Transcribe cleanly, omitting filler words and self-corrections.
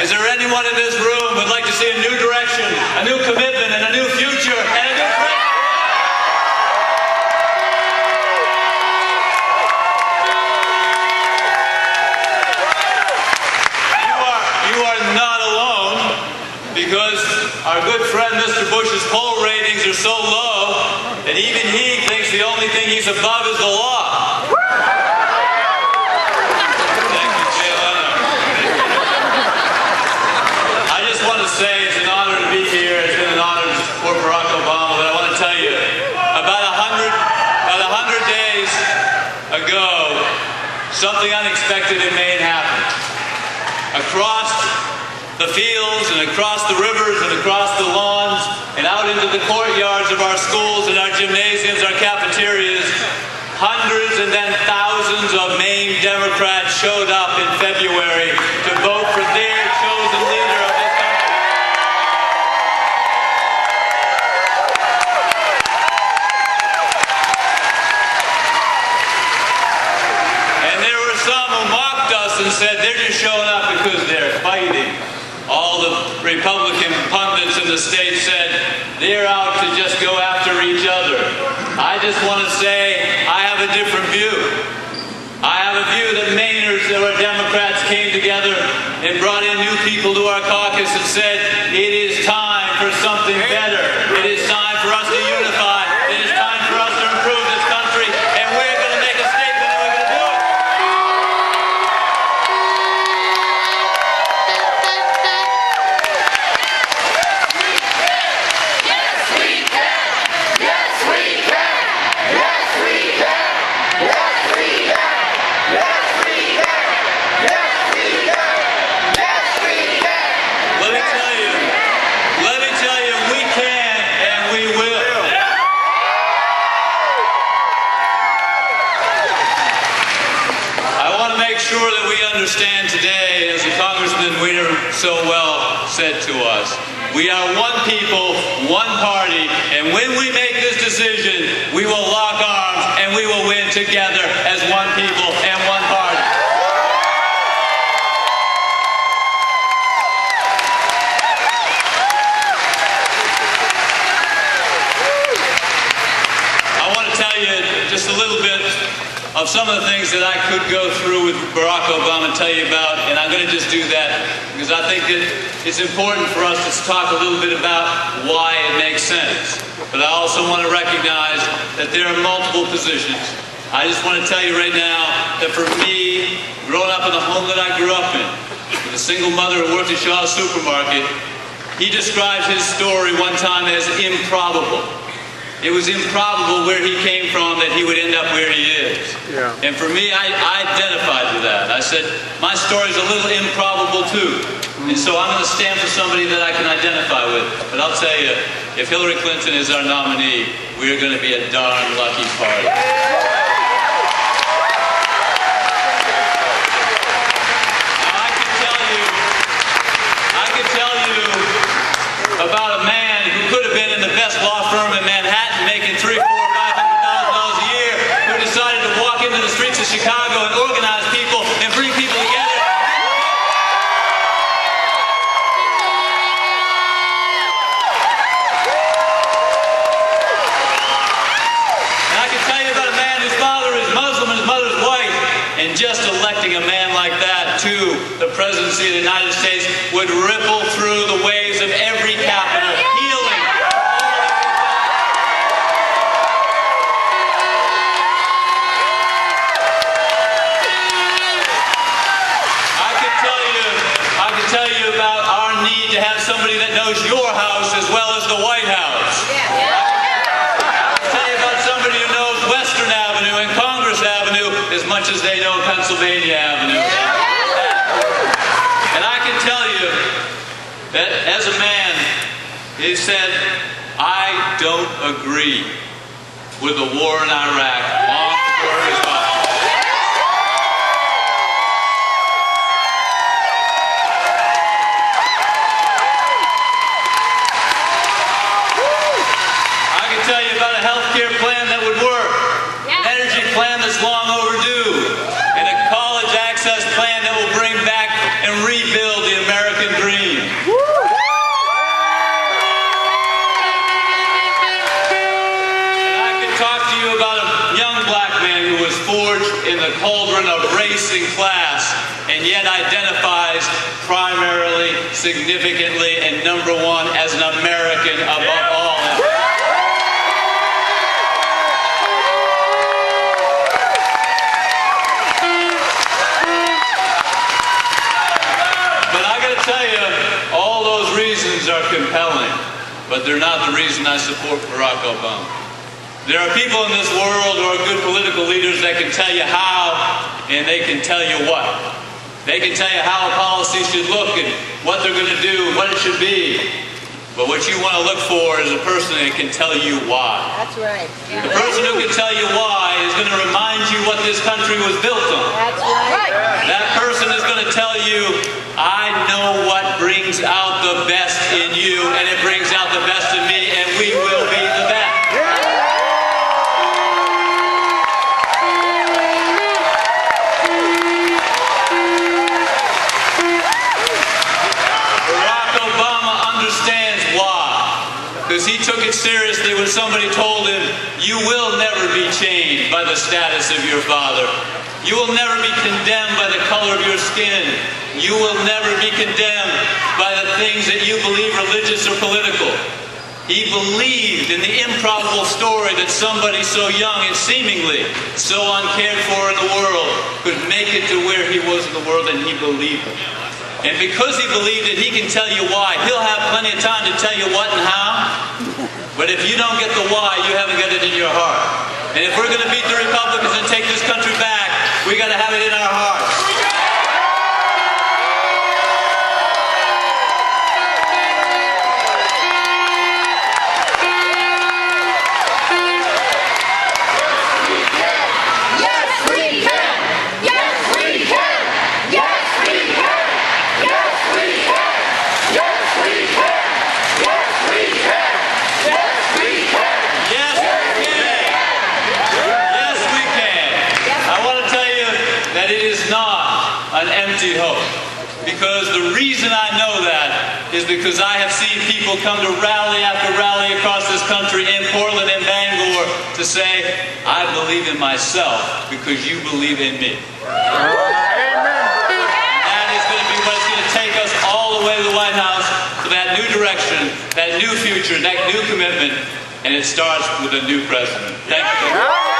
Is there anyone in this room who would like to see a new direction, a new commitment, and a new future, and a new president? You are not alone, because our good friend Mr. Bush's poll ratings are so low that even he thinks the only thing he's above is the law. Thank you, Jay Leno. I just want to say it's an honor to be here. It's been an honor to support Barack Obama, but I want to tell you, about 100 days ago, something unexpected in Maine happened. Across the fields and across the rivers and across the lawns and out into the courtyards of our schools and our gymnasiums, our cafeterias, hundreds and then thousands of Maine Democrats showed up in February to vote for their chosen leader of this country. And there were some who mocked us and said they're just showing up because they're fighting. All the Republican pundits in the state said they're out to just go after each other. I just want to say I have a different view. I have a view that Mainers that were Democrats came together and brought in new people to our caucus and said it is time for something better. It is time for us to unify. It is time for us to improve this country, and we're going to make a statement and we're going to do it. Understand today, as the Congressman Wiener so well said to us, we are one people, one party, and when we make this decision, we will lock arms and we will win together as one people and one party. I want to tell you just a little bit of some of the things that I could go through with Barack Obama and tell you about, and I'm going to just do that because I think that it's important for us to talk a little bit about why it makes sense. But I also want to recognize that there are multiple positions. I just want to tell you right now that for me, growing up in the home that I grew up in, with a single mother who worked at Shaw's Supermarket, he described his story one time as improbable. It was improbable where he came from that he would end up where he is. Yeah. And for me, I identified with that. I said, my story's a little improbable too. And so I'm going to stand for somebody that I can identify with. But I'll tell you, if Hillary Clinton is our nominee, we're going to be a darn lucky party. Now, I could tell you about a man who could have been in the best law firm in Manhattan, making $300,000, $400,000, $500,000 a year, who decided to walk into the streets of Chicago and organize people and bring people together. And I can tell you about a man whose father is Muslim and his mother's white, and just electing a man like that to the presidency of the United States would ripple through the waves of every capital, healing. I could tell you about our need to have somebody that knows your house as well as the White House. I could tell you about somebody who knows Western Avenue and Congress Avenue as much as they know Pennsylvania Avenue. And I can tell you that as a man, he said, I don't agree with the war in Iraq long before it was fought. I can tell you about a health care plan that would work, an energy plan that's long overdue, and a college access plan that will bring back and rebuild the American to you about a young black man who was forged in the cauldron of race and class, and yet identifies primarily, significantly, and number one as an American above all else. But I got to tell you, all those reasons are compelling, but they're not the reason I support Barack Obama. There are people in this world who are good political leaders that can tell you how, and they can tell you what. They can tell you how a policy should look and what they're going to do, what it should be. But what you want to look for is a person that can tell you why. That's right. Yeah. The person who can tell you why is going to remind you what this country was built on. That's right. That person is going to tell you, I know what brings out the best in you, and it brings out the best in me, and we will be the best. Because he took it seriously when somebody told him, you will never be changed by the status of your father. You will never be condemned by the color of your skin. You will never be condemned by the things that you believe religious or political. He believed in the improbable story that somebody so young and seemingly so uncared for in the world could make it to where he was in the world, and he believed it. And because he believed it, he can tell you why. He'll have plenty of time to tell you what and how. But if you don't get the why, you haven't got it in your heart. And if we're going to beat the Republicans and take this country back, we got to have it in our hearts. An empty hope. Because the reason I know that is because I have seen people come to rally after rally across this country, in Portland and Bangor, to say, I believe in myself because you believe in me. That is going to be what's going to take us all the way to the White House, to that new direction, that new future, that new commitment, and it starts with a new president. Thank you.